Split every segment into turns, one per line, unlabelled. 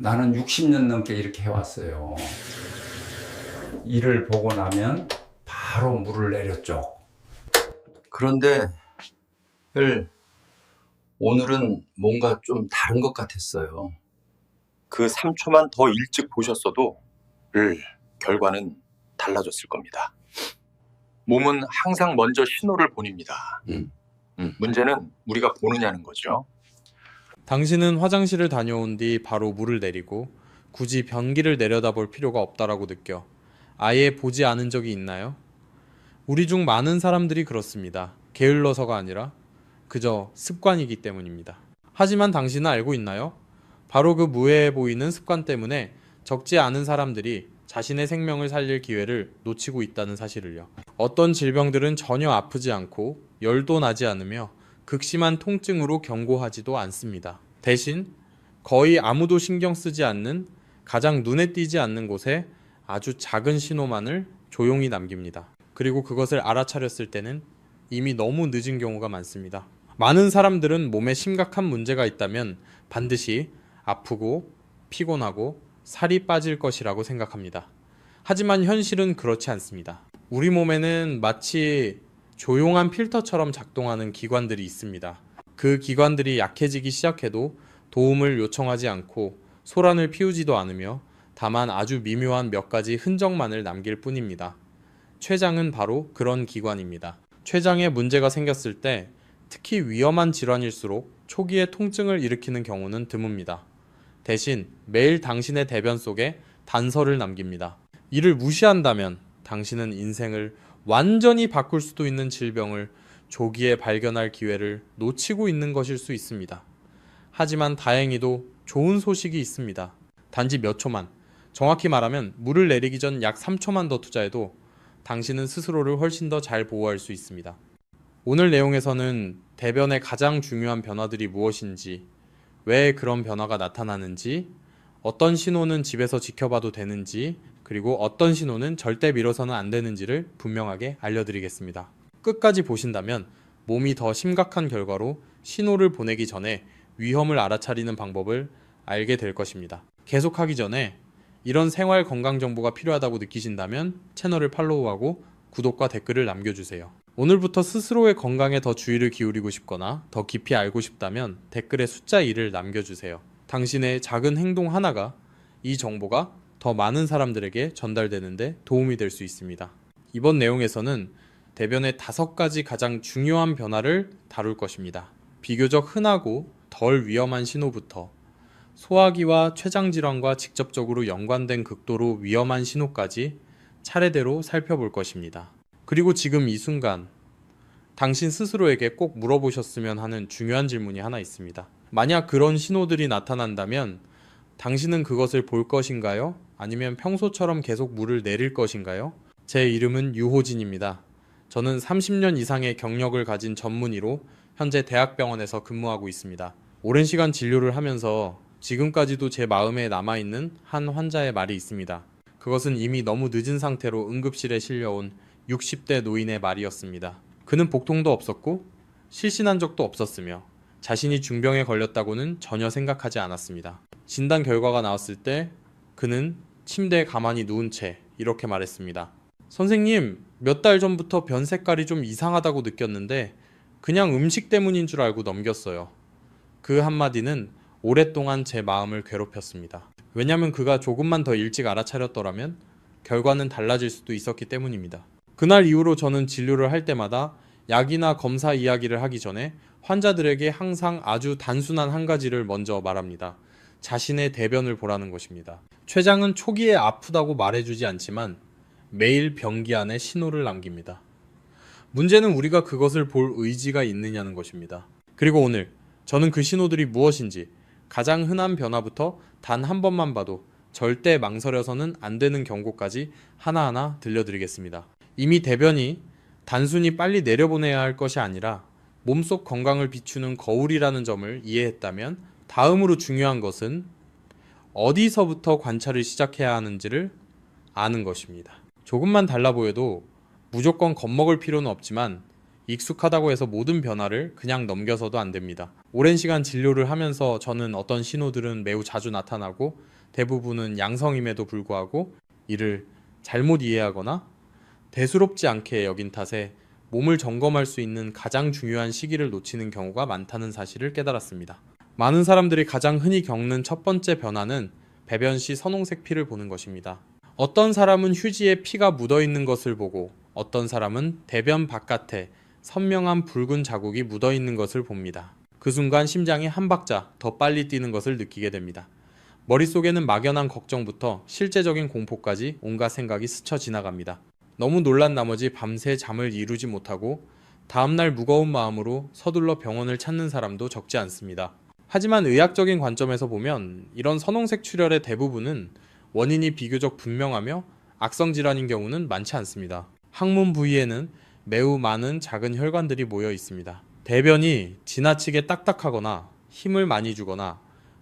나는 60년 넘게 이렇게 해왔어요. 일을 보고 나면 바로 물을 내렸죠.
그런데 오늘은 뭔가 좀 다른 것 같았어요. 그 3초만 더 일찍 보셨어도 결과는 달라졌을 겁니다. 몸은 항상 먼저 신호를 보냅니다. 문제는 우리가 보느냐는 거죠.
당신은 화장실을 다녀온 뒤 바로 물을 내리고 굳이 변기를 내려다볼 필요가 없다라고 느껴 아예 보지 않은 적이 있나요? 우리 중 많은 사람들이 그렇습니다. 게을러서가 아니라 그저 습관이기 때문입니다. 하지만 당신은 알고 있나요? 바로 그 무해해 보이는 습관 때문에 적지 않은 사람들이 자신의 생명을 살릴 기회를 놓치고 있다는 사실을요. 어떤 질병들은 전혀 아프지 않고 열도 나지 않으며 극심한 통증으로 경고하지도 않습니다. 대신 거의 아무도 신경 쓰지 않는 가장 눈에 띄지 않는 곳에 아주 작은 신호만을 조용히 남깁니다. 그리고 그것을 알아차렸을 때는 이미 너무 늦은 경우가 많습니다. 많은 사람들은 몸에 심각한 문제가 있다면 반드시 아프고 피곤하고 살이 빠질 것이라고 생각합니다. 하지만 현실은 그렇지 않습니다. 우리 몸에는 마치 조용한 필터처럼 작동하는 기관들이 있습니다. 그 기관들이 약해지기 시작해도 도움을 요청하지 않고 소란을 피우지도 않으며 다만 아주 미묘한 몇 가지 흔적만을 남길 뿐입니다. 췌장은 바로 그런 기관입니다. 췌장에 문제가 생겼을 때 특히 위험한 질환일수록 초기에 통증을 일으키는 경우는 드뭅니다. 대신 매일 당신의 대변 속에 단서를 남깁니다. 이를 무시한다면 당신은 인생을 완전히 바꿀 수도 있는 질병을 조기에 발견할 기회를 놓치고 있는 것일 수 있습니다. 하지만 다행히도 좋은 소식이 있습니다. 단지 몇 초만, 정확히 말하면 물을 내리기 전 약 3초만 더 투자해도 당신은 스스로를 훨씬 더 잘 보호할 수 있습니다. 오늘 내용에서는 대변의 가장 중요한 변화들이 무엇인지, 왜 그런 변화가 나타나는지, 어떤 신호는 집에서 지켜봐도 되는지, 그리고 어떤 신호는 절대 미뤄서는 안 되는지를 분명하게 알려드리겠습니다. 끝까지 보신다면 몸이 더 심각한 결과로 신호를 보내기 전에 위험을 알아차리는 방법을 알게 될 것입니다. 계속하기 전에 이런 생활 건강 정보가 필요하다고 느끼신다면 채널을 팔로우하고 구독과 댓글을 남겨주세요. 오늘부터 스스로의 건강에 더 주의를 기울이고 싶거나 더 깊이 알고 싶다면 댓글에 숫자 1을 남겨주세요. 당신의 작은 행동 하나가 이 정보가 더 많은 사람들에게 전달되는데 도움이 될 수 있습니다. 이번 내용에서는 대변의 5가지 가장 중요한 변화를 다룰 것입니다. 비교적 흔하고 덜 위험한 신호부터 소화기와 췌장 질환과 직접적으로 연관된 극도로 위험한 신호까지 차례대로 살펴볼 것입니다. 그리고 지금 이 순간 당신 스스로에게 꼭 물어보셨으면 하는 중요한 질문이 하나 있습니다. 만약 그런 신호들이 나타난다면 당신은 그것을 볼 것인가요? 아니면 평소처럼 계속 물을 내릴 것인가요? 제 이름은 유호진입니다. 저는 30년 이상의 경력을 가진 전문의로 현재 대학병원에서 근무하고 있습니다. 오랜 시간 진료를 하면서 지금까지도 제 마음에 남아있는 한 환자의 말이 있습니다. 그것은 이미 너무 늦은 상태로 응급실에 실려온 60대 노인의 말이었습니다. 그는 복통도 없었고 실신한 적도 없었으며 자신이 중병에 걸렸다고는 전혀 생각하지 않았습니다. 진단 결과가 나왔을 때 그는 침대에 가만히 누운 채 이렇게 말했습니다. 선생님, 몇 달 전부터 변 색깔이 좀 이상하다고 느꼈는데 그냥 음식 때문인 줄 알고 넘겼어요. 그 한마디는 오랫동안 제 마음을 괴롭혔습니다. 왜냐면 그가 조금만 더 일찍 알아차렸더라면 결과는 달라질 수도 있었기 때문입니다. 그날 이후로 저는 진료를 할 때마다 약이나 검사 이야기를 하기 전에 환자들에게 항상 아주 단순한 한 가지를 먼저 말합니다. 자신의 대변을 보라는 것입니다. 췌장은 초기에 아프다고 말해주지 않지만 매일 변기 안에 신호를 남깁니다. 문제는 우리가 그것을 볼 의지가 있느냐는 것입니다. 그리고 오늘 저는 그 신호들이 무엇인지 가장 흔한 변화부터 단 한 번만 봐도 절대 망설여서는 안 되는 경고까지 하나하나 들려드리겠습니다. 이미 대변이 단순히 빨리 내려보내야 할 것이 아니라 몸속 건강을 비추는 거울이라는 점을 이해했다면 다음으로 중요한 것은 어디서부터 관찰을 시작해야 하는지를 아는 것입니다. 조금만 달라 보여도 무조건 겁먹을 필요는 없지만 익숙하다고 해서 모든 변화를 그냥 넘겨서도 안 됩니다. 오랜 시간 진료를 하면서 저는 어떤 신호들은 매우 자주 나타나고 대부분은 양성임에도 불구하고 이를 잘못 이해하거나 대수롭지 않게 여긴 탓에 몸을 점검할 수 있는 가장 중요한 시기를 놓치는 경우가 많다는 사실을 깨달았습니다. 많은 사람들이 가장 흔히 겪는 첫 번째 변화는 배변 시 선홍색 피를 보는 것입니다. 어떤 사람은 휴지에 피가 묻어 있는 것을 보고 어떤 사람은 대변 바깥에 선명한 붉은 자국이 묻어 있는 것을 봅니다. 그 순간 심장이 한 박자 더 빨리 뛰는 것을 느끼게 됩니다. 머릿속에는 막연한 걱정부터 실제적인 공포까지 온갖 생각이 스쳐 지나갑니다. 너무 놀란 나머지 밤새 잠을 이루지 못하고 다음날 무거운 마음으로 서둘러 병원을 찾는 사람도 적지 않습니다. 하지만 의학적인 관점에서 보면 이런 선홍색 출혈의 대부분은 원인이 비교적 분명하며 악성 질환인 경우는 많지 않습니다. 항문 부위에는 매우 많은 작은 혈관들이 모여 있습니다. 대변이 지나치게 딱딱하거나 힘을 많이 주거나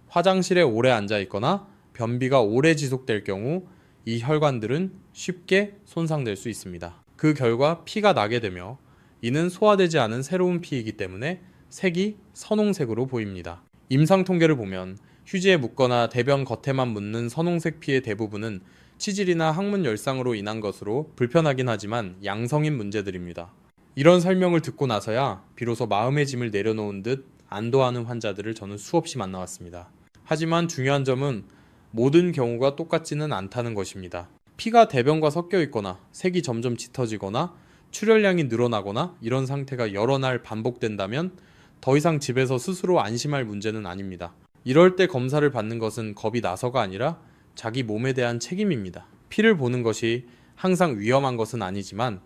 화장실에 오래 앉아 있거나 변비가 오래 지속될 경우 이 혈관들은 쉽게 손상될 수 있습니다. 그 결과 피가 나게 되며 이는 소화되지 않은 새로운 피이기 때문에 색이 선홍색으로 보입니다. 임상 통계를 보면 휴지에 묻거나 대변 겉에만 묻는 선홍색 피의 대부분은 치질이나 항문 열상으로 인한 것으로 불편하긴 하지만 양성인 문제들입니다. 이런 설명을 듣고 나서야 비로소 마음의 짐을 내려놓은 듯 안도하는 환자들을 저는 수없이 만나왔습니다. 하지만 중요한 점은 모든 경우가 똑같지는 않다는 것입니다. 피가 대변과 섞여 있거나 색이 점점 짙어지거나 출혈량이 늘어나거나 이런 상태가 여러 날 반복된다면 더 이상 집에서 스스로 안심할 문제는 아닙니다. 이럴 때 검사를 받는 것은 겁이 나서가 아니라 자기 몸에 대한 책임입니다. 피를 보는 것이 항상 위험한 것은 아니지만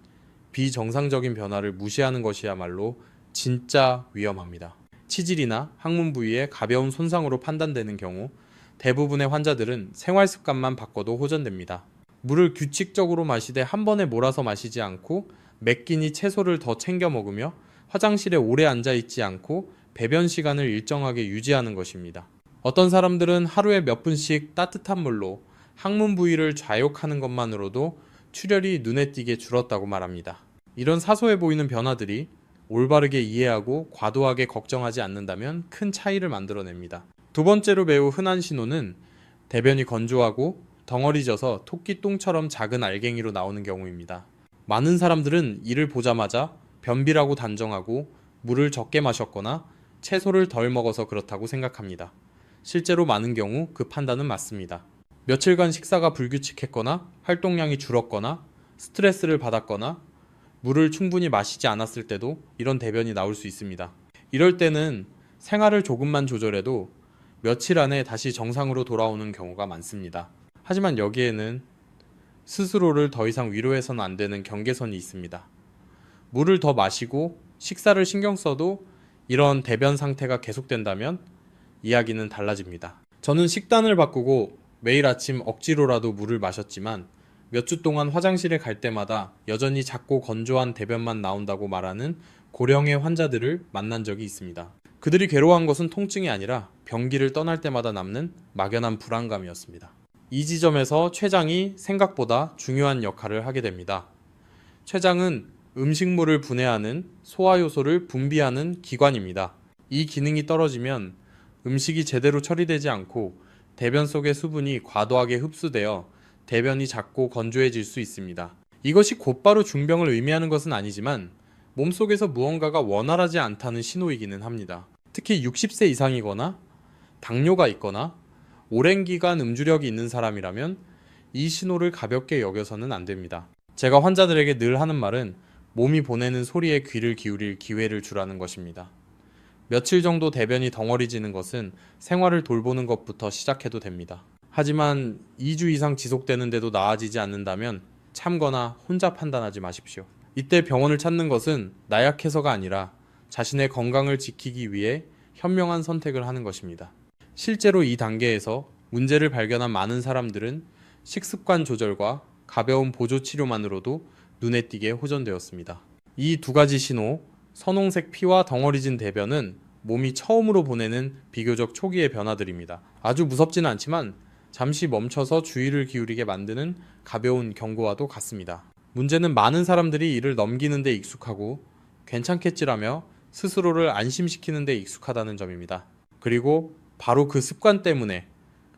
비정상적인 변화를 무시하는 것이야말로 진짜 위험합니다. 치질이나 항문 부위에 가벼운 손상으로 판단되는 경우 대부분의 환자들은 생활 습관만 바꿔도 호전됩니다. 물을 규칙적으로 마시되 한 번에 몰아서 마시지 않고 몇 끼니 채소를 더 챙겨 먹으며 화장실에 오래 앉아 있지 않고 배변 시간을 일정하게 유지하는 것입니다. 어떤 사람들은 하루에 몇 분씩 따뜻한 물로 항문 부위를 좌욕하는 것만으로도 출혈이 눈에 띄게 줄었다고 말합니다. 이런 사소해 보이는 변화들이 올바르게 이해하고 과도하게 걱정하지 않는다면 큰 차이를 만들어냅니다. 두 번째로 매우 흔한 신호는 대변이 건조하고 덩어리져서 토끼똥처럼 작은 알갱이로 나오는 경우입니다. 많은 사람들은 이를 보자마자 변비라고 단정하고 물을 적게 마셨거나 채소를 덜 먹어서 그렇다고 생각합니다. 실제로 많은 경우 그 판단은 맞습니다. 며칠간 식사가 불규칙했거나 활동량이 줄었거나 스트레스를 받았거나 물을 충분히 마시지 않았을 때도 이런 대변이 나올 수 있습니다. 이럴 때는 생활을 조금만 조절해도 며칠 안에 다시 정상으로 돌아오는 경우가 많습니다. 하지만 여기에는 스스로를 더 이상 위로해서는 안 되는 경계선이 있습니다. 물을 더 마시고 식사를 신경 써도 이런 대변 상태가 계속된다면 이야기는 달라집니다. 저는 식단을 바꾸고 매일 아침 억지로라도 물을 마셨지만 몇 주 동안 화장실에 갈 때마다 여전히 작고 건조한 대변만 나온다고 말하는 고령의 환자들을 만난 적이 있습니다. 그들이 괴로워한 것은 통증이 아니라 변기를 떠날 때마다 남는 막연한 불안감이었습니다. 이 지점에서 췌장이 생각보다 중요한 역할을 하게 됩니다. 췌장은 음식물을 분해하는 소화효소를 분비하는 기관입니다. 이 기능이 떨어지면 음식이 제대로 처리되지 않고 대변 속의 수분이 과도하게 흡수되어 대변이 작고 건조해질 수 있습니다. 이것이 곧바로 중병을 의미하는 것은 아니지만 몸속에서 무언가가 원활하지 않다는 신호이기는 합니다. 특히 60세 이상이거나 당뇨가 있거나 오랜 기간 음주력이 있는 사람이라면 이 신호를 가볍게 여겨서는 안 됩니다. 제가 환자들에게 늘 하는 말은 몸이 보내는 소리에 귀를 기울일 기회를 주라는 것입니다. 며칠 정도 대변이 덩어리지는 것은 생활을 돌보는 것부터 시작해도 됩니다. 하지만 2주 이상 지속되는데도 나아지지 않는다면 참거나 혼자 판단하지 마십시오. 이때 병원을 찾는 것은 나약해서가 아니라 자신의 건강을 지키기 위해 현명한 선택을 하는 것입니다. 실제로 이 단계에서 문제를 발견한 많은 사람들은 식습관 조절과 가벼운 보조 치료만으로도 눈에 띄게 호전되었습니다. 이 두 가지 신호, 선홍색 피와 덩어리진 대변은 몸이 처음으로 보내는 비교적 초기의 변화들입니다. 아주 무섭지는 않지만 잠시 멈춰서 주의를 기울이게 만드는 가벼운 경고와도 같습니다. 문제는 많은 사람들이 이를 넘기는 데 익숙하고 괜찮겠지라며 스스로를 안심시키는 데 익숙하다는 점입니다. 그리고 바로 그 습관 때문에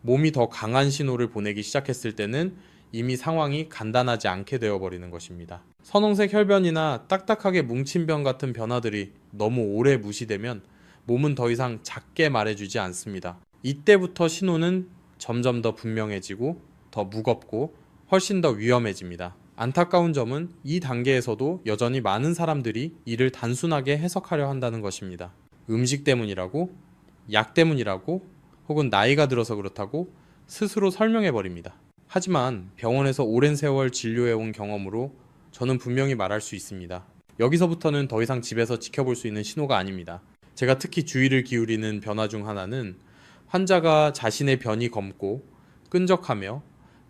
몸이 더 강한 신호를 보내기 시작했을 때는 이미 상황이 간단하지 않게 되어버리는 것입니다. 선홍색 혈변이나 딱딱하게 뭉친 변 같은 변화들이 너무 오래 무시되면 몸은 더 이상 작게 말해주지 않습니다. 이때부터 신호는 점점 더 분명해지고 더 무겁고 훨씬 더 위험해집니다. 안타까운 점은 이 단계에서도 여전히 많은 사람들이 이를 단순하게 해석하려 한다는 것입니다. 음식 때문이라고, 약 때문이라고, 혹은 나이가 들어서 그렇다고 스스로 설명해버립니다. 하지만 병원에서 오랜 세월 진료해온 경험으로 저는 분명히 말할 수 있습니다. 여기서부터는 더 이상 집에서 지켜볼 수 있는 신호가 아닙니다. 제가 특히 주의를 기울이는 변화 중 하나는 환자가 자신의 변이 검고 끈적하며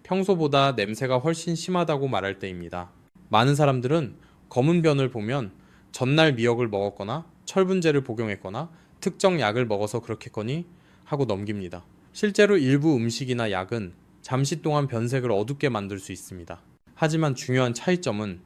평소보다 냄새가 훨씬 심하다고 말할 때입니다. 많은 사람들은 검은 변을 보면 전날 미역을 먹었거나 철분제를 복용했거나 특정 약을 먹어서 그렇겠거니 하고 넘깁니다. 실제로 일부 음식이나 약은 잠시 동안 변색을 어둡게 만들 수 있습니다. 하지만 중요한 차이점은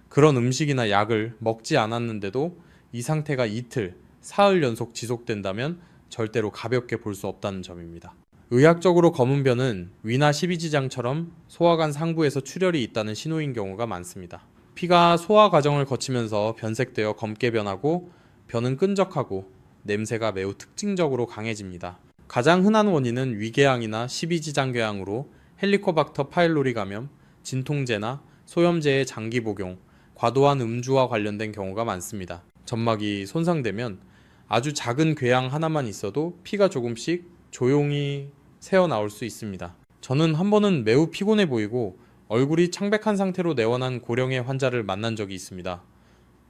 그런 음식이나 약을 먹지 않았는데도 이 상태가 이틀, 사흘 연속 지속된다면 절대로 가볍게 볼 수 없다는 점입니다. 의학적으로 검은 변은 위나 십이지장처럼 소화관 상부에서 출혈이 있다는 신호인 경우가 많습니다. 피가 소화 과정을 거치면서 변색되어 검게 변하고 변은 끈적하고 냄새가 매우 특징적으로 강해집니다. 가장 흔한 원인은 위궤양이나 십이지장궤양으로 헬리코박터 파일로리 감염, 진통제나 소염제의 장기 복용, 과도한 음주와 관련된 경우가 많습니다. 점막이 손상되면 아주 작은 궤양 하나만 있어도 피가 조금씩 조용히 새어나올 수 있습니다. 저는 한 번은 매우 피곤해 보이고 얼굴이 창백한 상태로 내원한 고령의 환자를 만난 적이 있습니다.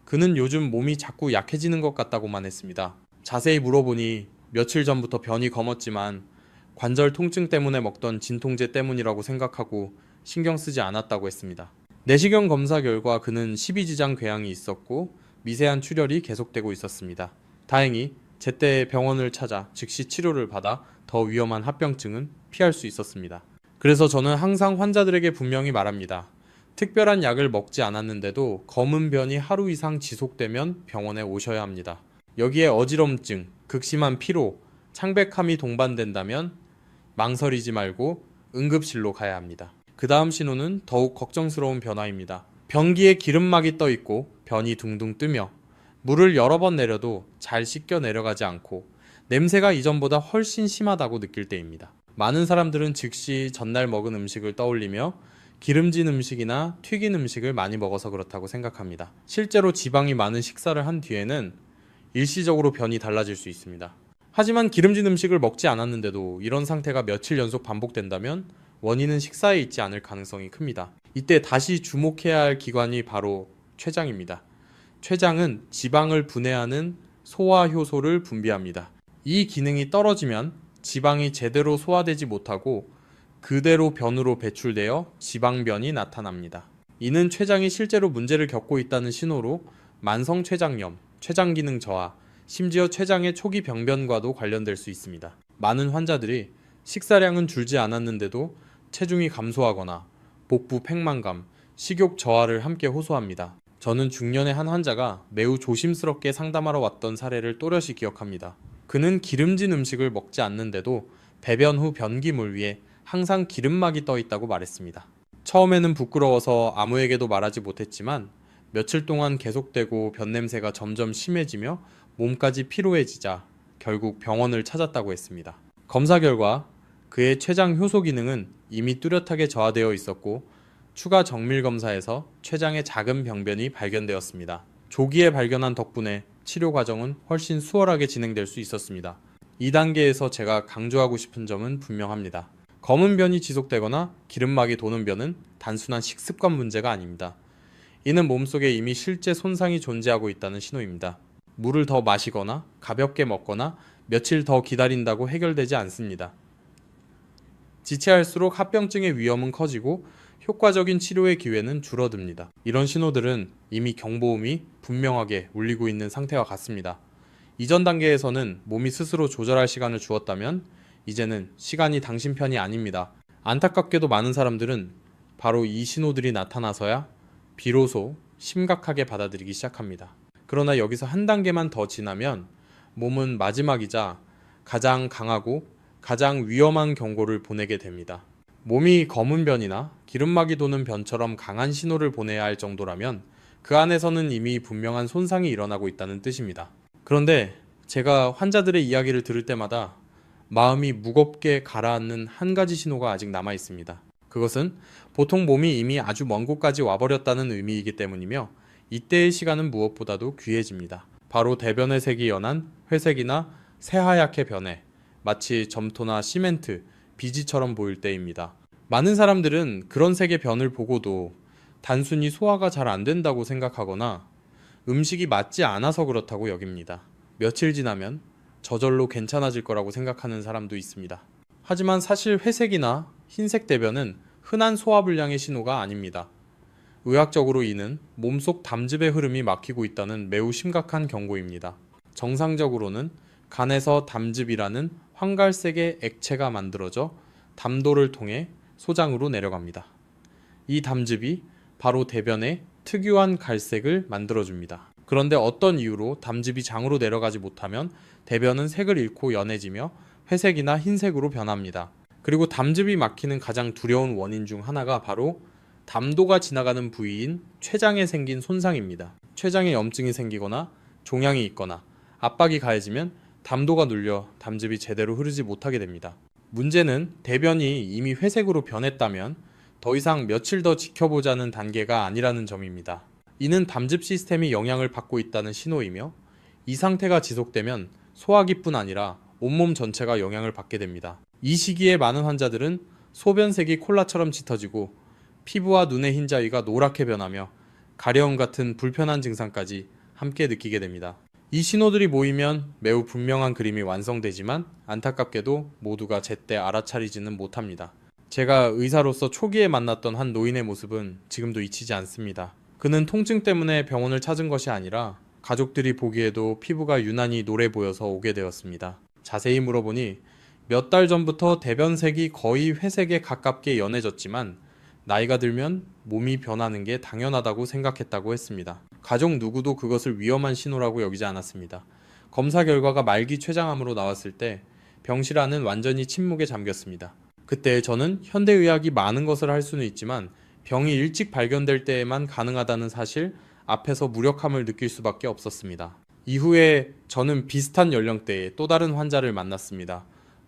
그는 요즘 몸이 자꾸 약해지는 것 같다고만 했습니다. 자세히 물어보니 며칠 전부터 변이 검었지만 관절 통증 때문에 먹던 진통제 때문이라고 생각하고 신경 쓰지 않았다고 했습니다. 내시경 검사 결과 그는 십이지장 궤양이 있었고 미세한 출혈이 계속되고 있었습니다. 다행히 제때 병원을 찾아 즉시 치료를 받아 더 위험한 합병증은 피할 수 있었습니다. 그래서 저는 항상 환자들에게 분명히 말합니다. 특별한 약을 먹지 않았는데도 검은 변이 하루 이상 지속되면 병원에 오셔야 합니다. 여기에 어지럼증, 극심한 피로, 창백함이 동반된다면 망설이지 말고 응급실로 가야 합니다. 그 다음 신호는 더욱 걱정스러운 변화입니다. 변기에 기름막이 떠 있고 변이 둥둥 뜨며 물을 여러 번 내려도 잘 씻겨 내려가지 않고 냄새가 이전보다 훨씬 심하다고 느낄 때입니다. 많은 사람들은 즉시 전날 먹은 음식을 떠올리며 기름진 음식이나 튀긴 음식을 많이 먹어서 그렇다고 생각합니다. 실제로 지방이 많은 식사를 한 뒤에는 일시적으로 변이 달라질 수 있습니다. 하지만 기름진 음식을 먹지 않았는데도 이런 상태가 며칠 연속 반복된다면 원인은 식사에 있지 않을 가능성이 큽니다. 이때 다시 주목해야 할 기관이 바로 췌장입니다. 췌장은 지방을 분해하는 소화효소를 분비합니다. 이 기능이 떨어지면 지방이 제대로 소화되지 못하고 그대로 변으로 배출되어 지방변이 나타납니다. 이는 췌장이 실제로 문제를 겪고 있다는 신호로 만성췌장염, 췌장기능 저하, 심지어 췌장의 초기 병변과도 관련될 수 있습니다. 많은 환자들이 식사량은 줄지 않았는데도 체중이 감소하거나 복부 팽만감, 식욕 저하를 함께 호소합니다. 저는 중년의 한 환자가 매우 조심스럽게 상담하러 왔던 사례를 또렷이 기억합니다. 그는 기름진 음식을 먹지 않는데도 배변 후 변기물 위에 항상 기름막이 떠 있다고 말했습니다. 처음에는 부끄러워서 아무에게도 말하지 못했지만 며칠 동안 계속되고 변냄새가 점점 심해지며 몸까지 피로해지자 결국 병원을 찾았다고 했습니다. 검사 결과 그의 췌장 효소 기능은 이미 뚜렷하게 저하되어 있었고 추가 정밀 검사에서 췌장의 작은 병변이 발견되었습니다. 조기에 발견한 덕분에 치료 과정은 훨씬 수월하게 진행될 수 있었습니다. 이 단계에서 제가 강조하고 싶은 점은 분명합니다. 검은 변이 지속되거나 기름막이 도는 변은 단순한 식습관 문제가 아닙니다. 이는 몸속에 이미 실제 손상이 존재하고 있다는 신호입니다. 물을 더 마시거나 가볍게 먹거나 며칠 더 기다린다고 해결되지 않습니다. 지체할수록 합병증의 위험은 커지고 효과적인 치료의 기회는 줄어듭니다. 이런 신호들은 이미 경보음이 분명하게 울리고 있는 상태와 같습니다. 이전 단계에서는 몸이 스스로 조절할 시간을 주었다면 이제는 시간이 당신 편이 아닙니다. 안타깝게도 많은 사람들은 바로 이 신호들이 나타나서야 비로소 심각하게 받아들이기 시작합니다. 그러나 여기서 한 단계만 더 지나면 몸은 마지막이자 가장 강하고 가장 위험한 경고를 보내게 됩니다. 몸이 검은 변이나 기름막이 도는 변처럼 강한 신호를 보내야 할 정도라면 그 안에서는 이미 분명한 손상이 일어나고 있다는 뜻입니다. 그런데 제가 환자들의 이야기를 들을 때마다 마음이 무겁게 가라앉는 한 가지 신호가 아직 남아 있습니다. 그것은 보통 몸이 이미 아주 먼 곳까지 와버렸다는 의미이기 때문이며 이때의 시간은 무엇보다도 귀해집니다. 바로 대변의 색이 연한 회색이나 새하얗게 변해 마치 점토나 시멘트, 비지처럼 보일 때입니다. 많은 사람들은 그런 색의 변을 보고도 단순히 소화가 잘 안 된다고 생각하거나 음식이 맞지 않아서 그렇다고 여깁니다. 며칠 지나면 저절로 괜찮아질 거라고 생각하는 사람도 있습니다. 하지만 사실 회색이나 흰색 대변은 흔한 소화불량의 신호가 아닙니다. 의학적으로 이는 몸속 담즙의 흐름이 막히고 있다는 매우 심각한 경고입니다. 정상적으로는 간에서 담즙이라는 황갈색의 액체가 만들어져 담도를 통해 소장으로 내려갑니다. 이 담즙이 바로 대변에 특유한 갈색을 만들어줍니다. 그런데 어떤 이유로 담즙이 장으로 내려가지 못하면 대변은 색을 잃고 연해지며 회색이나 흰색으로 변합니다. 그리고 담즙이 막히는 가장 두려운 원인 중 하나가 바로 담도가 지나가는 부위인 췌장에 생긴 손상입니다. 췌장에 염증이 생기거나 종양이 있거나 압박이 가해지면 담도가 눌려 담즙이 제대로 흐르지 못하게 됩니다. 문제는 대변이 이미 회색으로 변했다면 더 이상 며칠 더 지켜보자는 단계가 아니라는 점입니다. 이는 담즙 시스템이 영향을 받고 있다는 신호이며 이 상태가 지속되면 소화기뿐 아니라 온몸 전체가 영향을 받게 됩니다. 이 시기에 많은 환자들은 소변색이 콜라처럼 짙어지고 피부와 눈의 흰자위가 노랗게 변하며 가려움 같은 불편한 증상까지 함께 느끼게 됩니다. 이 신호들이 모이면 매우 분명한 그림이 완성되지만 안타깝게도 모두가 제때 알아차리지는 못합니다. 제가 의사로서 초기에 만났던 한 노인의 모습은 지금도 잊히지 않습니다. 그는 통증 때문에 병원을 찾은 것이 아니라 가족들이 보기에도 피부가 유난히 노래 보여서 오게 되었습니다. 자세히 물어보니 몇 달 전부터 대변색이 거의 회색에 가깝게 연해졌지만 나이가 들면 몸이 변하는 게 당연하다고 생각했다고 했습니다. 가족 누구도 그것을 위험한 신호라고 여기지 않았습니다. 검사 결과가 말기 췌장암으로 나왔을 때 병실안은 완전히 침묵에 잠겼습니다. 그때 저는 현대의학이 많은 것을 할 수는 있지만 병이 일찍 발견될 때에만 가능하다는 사실 앞에서 무력함을 느낄 수밖에 없었습니다. 이후에 저는 비슷한 연령대의 또 다른 환자를 만났습니다.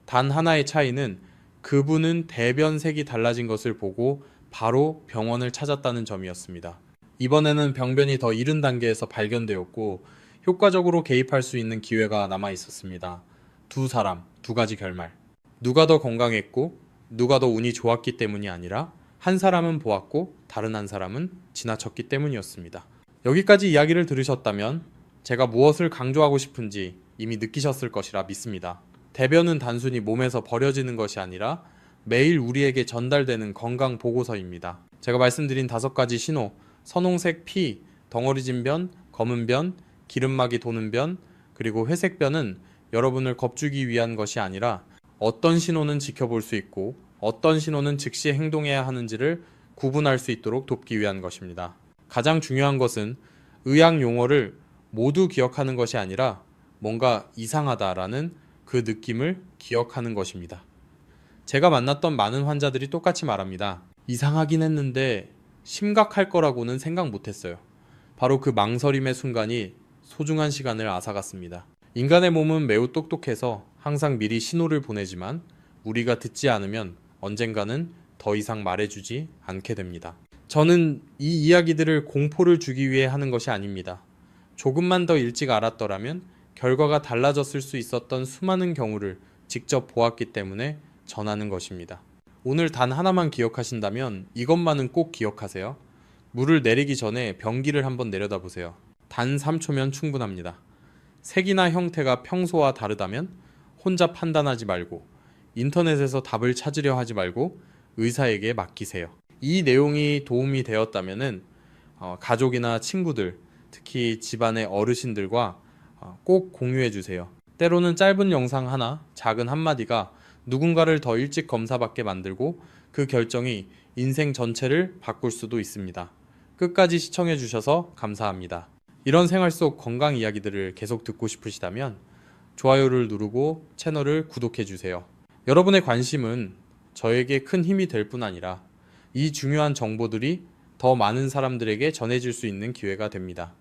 단 하나의 차이는 그분은 대변색이 달라진 것을 보고 바로 병원을 찾았다는 점이었습니다. 이번에는 병변이 더 이른 단계에서 발견되었고 효과적으로 개입할 수 있는 기회가 남아 있었습니다. 두 사람, 두 가지 결말. 누가 더 건강했고 누가 더 운이 좋았기 때문이 아니라 한 사람은 보았고 다른 한 사람은 지나쳤기 때문이었습니다. 여기까지 이야기를 들으셨다면 제가 무엇을 강조하고 싶은지 이미 느끼셨을 것이라 믿습니다. 대변은 단순히 몸에서 버려지는 것이 아니라 매일 우리에게 전달되는 건강 보고서입니다. 제가 말씀드린 5가지 신호, 선홍색 피, 덩어리진 변, 검은 변, 기름막이 도는 변, 그리고 회색 변은 여러분을 겁주기 위한 것이 아니라 어떤 신호는 지켜볼 수 있고 어떤 신호는 즉시 행동해야 하는지를 구분할 수 있도록 돕기 위한 것입니다. 가장 중요한 것은 의학 용어를 모두 기억하는 것이 아니라 뭔가 이상하다라는 그 느낌을 기억하는 것입니다. 제가 만났던 많은 환자들이 똑같이 말합니다. 이상하긴 했는데 심각할 거라고는 생각 못했어요. 바로 그 망설임의 순간이 소중한 시간을 앗아갔습니다. 인간의 몸은 매우 똑똑해서 항상 미리 신호를 보내지만 우리가 듣지 않으면 언젠가는 더 이상 말해주지 않게 됩니다. 저는 이 이야기들을 공포를 주기 위해 하는 것이 아닙니다. 조금만 더 일찍 알았더라면 결과가 달라졌을 수 있었던 수많은 경우를 직접 보았기 때문에 전하는 것입니다. 오늘 단 하나만 기억하신다면 이것만은 꼭 기억하세요. 물을 내리기 전에 변기를 한번 내려다보세요. 단 3초면 충분합니다. 색이나 형태가 평소와 다르다면 혼자 판단하지 말고 인터넷에서 답을 찾으려 하지 말고 의사에게 맡기세요. 이 내용이 도움이 되었다면 가족이나 친구들, 특히 집안의 어르신들과 꼭 공유해 주세요. 때로는 짧은 영상 하나, 작은 한마디가 누군가를 더 일찍 검사받게 만들고 그 결정이 인생 전체를 바꿀 수도 있습니다. 끝까지 시청해 주셔서 감사합니다. 이런 생활 속 건강 이야기들을 계속 듣고 싶으시다면 좋아요를 누르고 채널을 구독해주세요. 여러분의 관심은 저에게 큰 힘이 될 뿐 아니라 이 중요한 정보들이 더 많은 사람들에게 전해질 수 있는 기회가 됩니다.